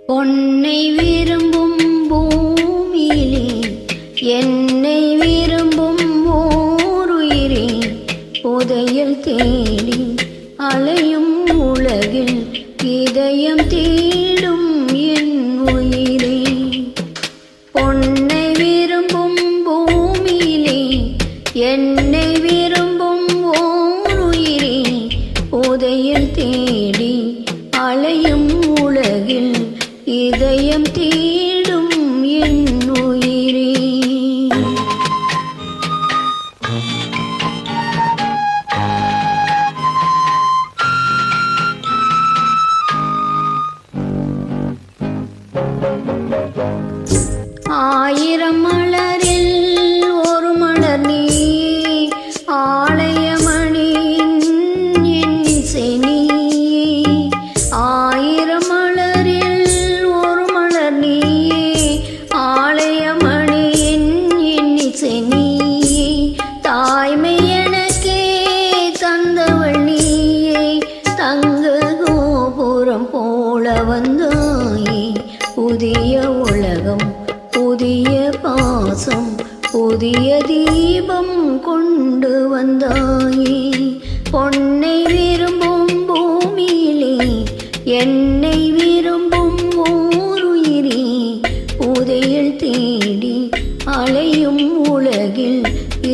பொன்னை விரும்பும் பூமியிலே என்னை விரும்பும் ஓருயிரே, புதையல் தேடி அலையும் உலகில் இதயம் தேடும் என் உயிரே. பொன்னை விரும்பும் பூமியிலே என்னை விரும்பும் ஓருயிரே, புதையல் தேடி அலையும் உலகில் இதயம் தேடும் என் உயிரே. ஆயிரம் மலரில் ஒரு மலர் நீ, ஆலயமணியின் இன்னிசை நீ. ஆயிரம் மலரில் ஒரு மலர் நீ, ஆலயமணியின் இன்னிசை நீ. தாய்மை எனக்கே தந்தவள் நீயே, தங்க கோபுரம் போல வந்தாயே. புதிய உலகம், புதிய பாசம், புதிய தீபம் கொண்டு வந்தாயே. பொன்னை விரும்பும் பூமியிலே என்னை விரும்பும் ஓருயிரே, புதையல் தேடி அலையும் உலகில்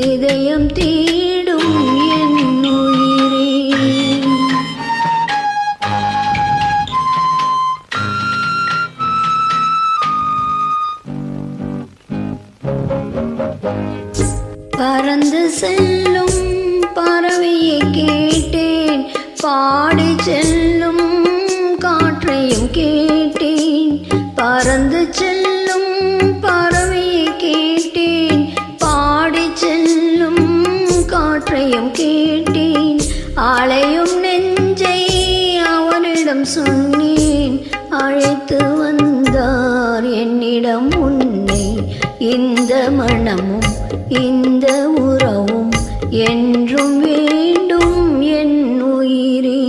இதயம் தேடும் என் உயிரே. பறந்து செல்லும் பறவையை கேட்டேன், பாடி செல்லும் காற்றையும் கேட்டேன். பறந்து செல்லும் பறவையை கேட்டேன், பாடி செல்லும் காற்றையும் கேட்டேன். அலையும் நெஞ்சை அவனிடம் சொன்னேன், அழைத்து வந்தார் என்னிடம் உன்னை. இந்த மனமும் இந்த உறவும் என்றும் வேண்டும் என் உயிரே.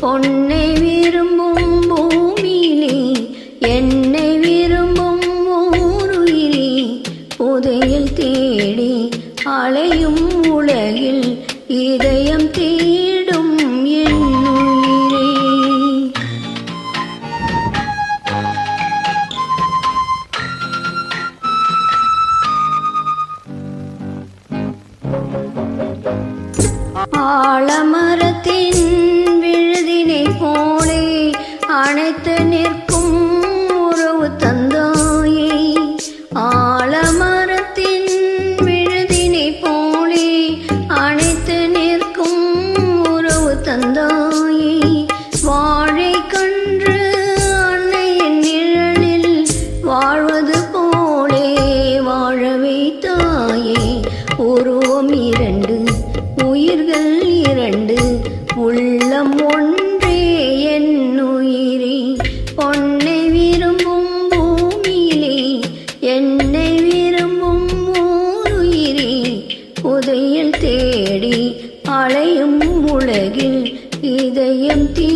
பொன்னை விரும்பும் பூமியிலே என்னை விரும்பும் ஓருயிரே, புதையல் தேடி அலையும் உலகில் இதயம் தேடும் என் உயிரே. ஆலமரத்தின் விழுதினை போலே அணைத்து நிற்கும் உறவு தந்தாயே. ஆலமரத்தின் விழுதினை போலே அணைத்து நிற்கும் உறவு தந்தாயே. வாழை கன்று அன்னையின் நிழலில் வாழ்வது போலே வாழ வைத்தாயே. உருவம் இரண்டு, உயிர்கள் இரண்டு, உள்ளம் ஒன்றே என் உயிரே. பொன்னை விரும்பும் பூமியிலே என்னை விரும்பும் ஓருயிரே, புதையல் தேடி அலையும் உலகில் இதயம் தீ